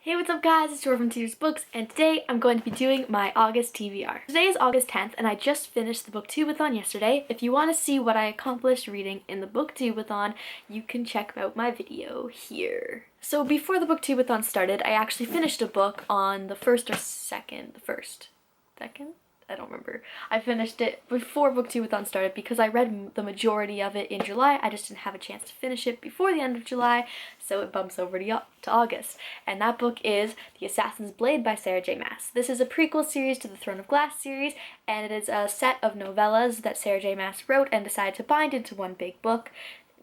Hey, what's up guys? It's Jordan from TeasersBooks, and today I'm going to be doing my August TBR. Today is August 10th, and I just finished the Booktubeathon yesterday. If you want to see what I accomplished reading in the Booktubeathon, you can check out my video here. So before the Booktubeathon started, I actually finished a book on the first or second, second? I don't remember. I finished it before Booktubeathon started because I read the majority of it in July. I just didn't have a chance to finish it before the end of July, so it bumps over to August. And that book is The Assassin's Blade by Sarah J. Maas. This is a prequel series to the Throne of Glass series, and it is a set of novellas that Sarah J. Maas wrote and decided to bind into one big book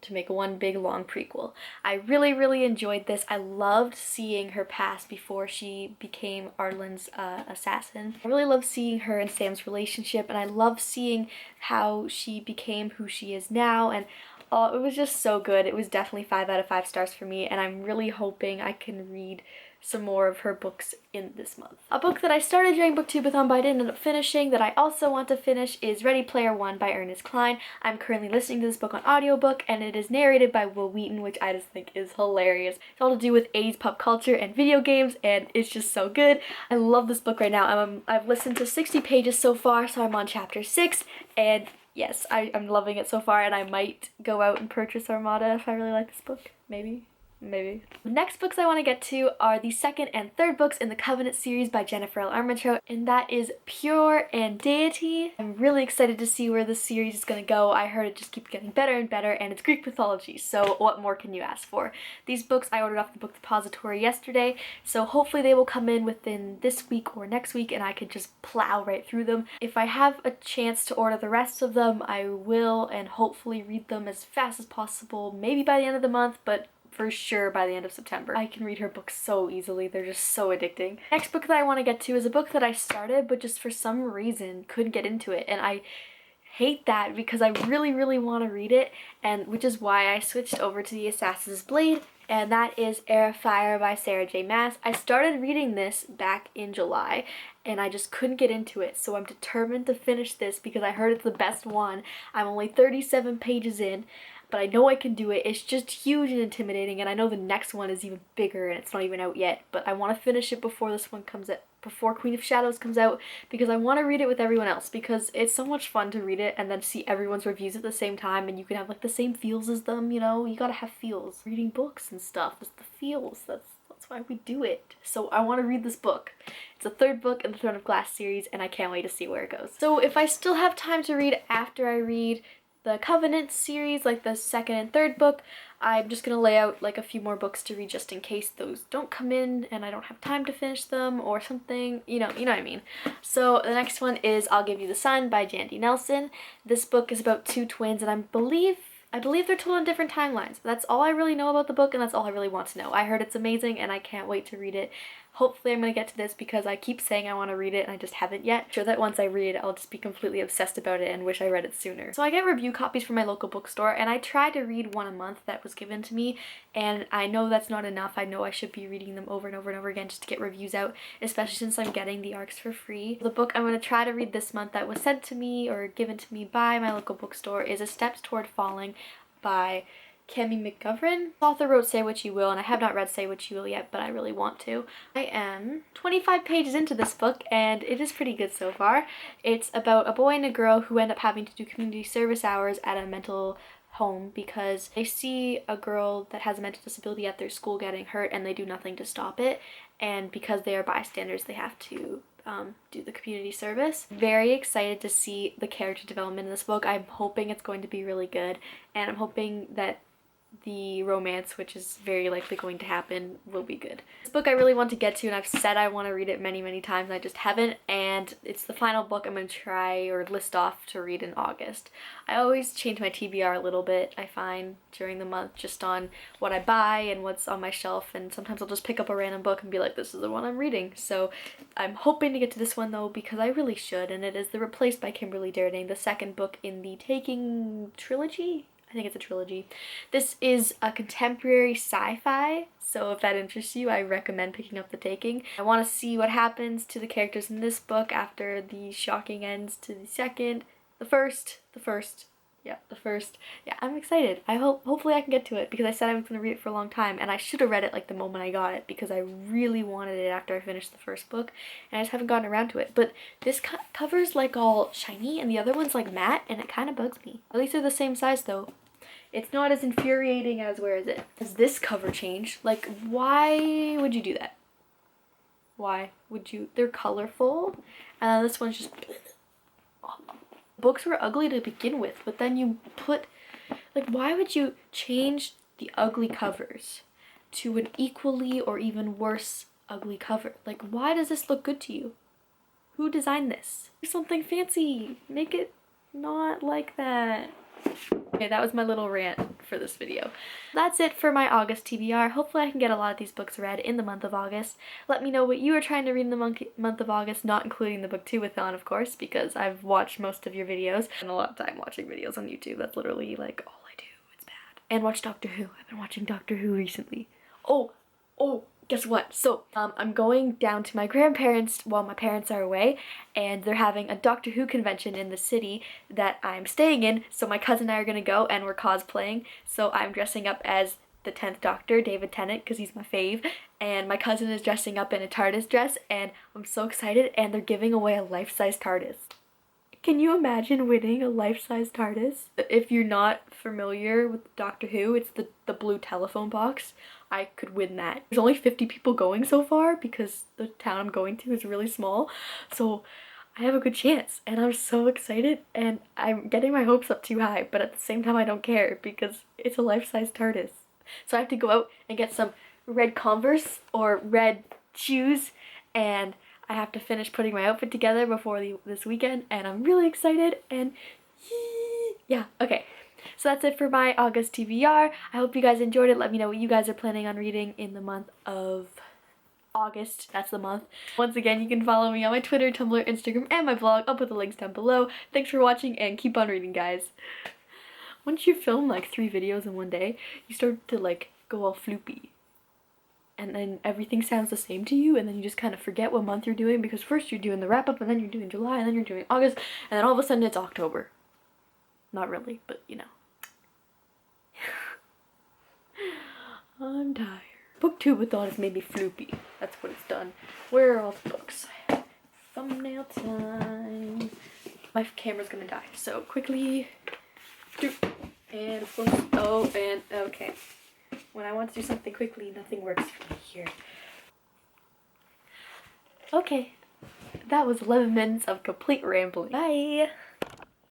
to make one big long prequel. I really enjoyed this. I loved seeing her past before she became Arlen's assassin. I really love seeing her and Sam's relationship, and I love seeing how she became who she is now, and it was just so good. It was definitely 5 out of 5 stars for me, and I'm really hoping I can read some more of her books in this month. A book that I started during Booktubeathon but I didn't end up finishing that I also want to finish is Ready Player One by Ernest Cline. I'm currently listening to this book on audiobook, and it is narrated by Will Wheaton, which I just think is hilarious. It's all to do with 80s pop culture and video games, and it's just so good. I love this book right now. I've listened to 60 pages so far, so I'm on chapter 6, and yes, I'm loving it so far, and I might go out and purchase Armada if I really like this book. Maybe. The next books I want to get to are the second and third books in the Covenant series by Jennifer L. Armentrout, and that is Pure and Deity. I'm really excited to see where this series is going to go. I heard it just keeps getting better and better, and it's Greek mythology, so what more can you ask for? These books I ordered off the book depository yesterday, so hopefully they will come in within this week or next week, and I can just plow right through them. If I have a chance to order the rest of them, I will, and hopefully read them as fast as possible, maybe by the end of the month, but for sure by the end of September. I can read her books so easily. They're just so addicting. Next book that I want to get to is a book that I started but just for some reason couldn't get into it, and I hate that because I really want to read it, and which is why I switched over to The Assassin's Blade, and that is Heir of Fire by Sarah J. Maas. I started reading this back in July and I just couldn't get into it, so I'm determined to finish this because I heard it's the best one. I'm only 37 pages in, but I know I can do it. It's just huge and intimidating, and I know the next one is even bigger and it's not even out yet, but I want to finish it before this one comes out, before Queen of Shadows comes out, because I want to read it with everyone else, because it's so much fun to read it and then see everyone's reviews at the same time, and you can have like the same feels as them, you know? You gotta have feels. Reading books and stuff is the feels. That's why we do it. So I want to read this book. It's the third book in the Throne of Glass series, and I can't wait to see where it goes. So if I still have time to read after I read the Covenant series, like the second and third book, I'm just gonna lay out like a few more books to read just in case those don't come in and I don't have time to finish them or something, you know what I mean. So the next one is I'll Give You the Sun by Jandy Nelson. This book is about two twins, and I believe they're told on different timelines. That's all I really know about the book, and that's all I really want to know. I heard it's amazing and I can't wait to read it. Hopefully I'm going to get to this because I keep saying I want to read it and I just haven't yet. I'm sure that once I read it, I'll just be completely obsessed about it and wish I read it sooner. So I get review copies from my local bookstore, and I try to read one a month that was given to me, and I know that's not enough. I know I should be reading them over and over and over again just to get reviews out, especially since I'm getting the ARCs for free. The book I'm going to try to read this month that was sent to me or given to me by my local bookstore is A Steps Toward Falling by Cami McGovern. The author wrote Say What You Will, and I have not read Say What You Will yet, but I really want to. I am 25 pages into this book, and it is pretty good so far. It's about a boy and a girl who end up having to do community service hours at a mental home because they see a girl that has a mental disability at their school getting hurt, and they do nothing to stop it, and because they are bystanders, they have to do the community service. Very excited to see the character development in this book. I'm hoping it's going to be really good, and I'm hoping that the romance, which is very likely going to happen, will be good. This book I really want to get to, and I've said I want to read it many times, and I just haven't, and it's the final book I'm going to try or list off to read in August. I always change my TBR a little bit, I find, during the month, just on what I buy and what's on my shelf, and sometimes I'll just pick up a random book and be like, this is the one I'm reading. So I'm hoping to get to this one though, because I really should, and it is The Replaced by Kimberly Darden, the second book in the Taking trilogy. I think it's a trilogy. This is a contemporary sci-fi, so if that interests you, I recommend picking up The Taking. I want to see what happens to the characters in this book after the shocking ends to the second, the first, Yeah, the first. Yeah, I'm excited. Hopefully I can get to it because I said I was going to read it for a long time, and I should have read it like the moment I got it because I really wanted it after I finished the first book, and I just haven't gotten around to it. But this cover's like all shiny and the other one's like matte, and it kind of bugs me. At least they're the same size though. It's not as infuriating as, where is it? As this cover change. Like, why would you do that? Why would you? They're colorful, and then this one's just... Books were ugly to begin with, but then you put, like, why would you change the ugly covers to an equally or even worse ugly cover? Like, why does this look good to you? Who designed this? Do something fancy. Make it not like that. Okay, that was my little rant for this video. That's it for my August TBR. Hopefully I can get a lot of these books read in the month of August. Let me know what you are trying to read in the month of August, not including the book 2-a-thon, of course, because I've watched most of your videos. And a lot of time watching videos on YouTube. That's literally like all I do. It's bad. And watch Doctor Who. I've been watching Doctor Who recently. Oh, guess what? So, I'm going down to my grandparents while my parents are away, and they're having a Doctor Who convention in the city that I'm staying in, so my cousin and I are gonna go, and we're cosplaying, so I'm dressing up as the 10th Doctor, David Tennant, because he's my fave, and my cousin is dressing up in a TARDIS dress, and I'm so excited, and they're giving away a life-size TARDIS. Can you imagine winning a life-size TARDIS? If you're not familiar with Doctor Who, it's the blue telephone box. I could win that. There's only 50 people going so far because the town I'm going to is really small. So I have a good chance and I'm so excited, and I'm getting my hopes up too high, but at the same time I don't care because it's a life-size TARDIS. So I have to go out and get some red Converse or red shoes, and I have to finish putting my outfit together before this weekend, and I'm really excited, and yeah, okay. So that's it for my August TBR. I hope you guys enjoyed it. Let me know what you guys are planning on reading in the month of August. That's the month. Once again, you can follow me on my Twitter, Tumblr, Instagram, and my blog. I'll put the links down below. Thanks for watching, and keep on reading, guys. Once you film like 3 videos in one day, you start to like go all floopy. And then everything sounds the same to you, and then you just kind of forget what month you're doing, because first you're doing the wrap up, and then you're doing July, and then you're doing August, and then all of a sudden it's October. Not really, but you know. I'm tired. Book 2-a-thon has made me floopy. That's what it's done. Where are all the books? Thumbnail time. My camera's gonna die, so quickly. And of course, oh, and okay. When I want to do something quickly, nothing works for me here. Okay, that was 11 minutes of complete rambling. Bye!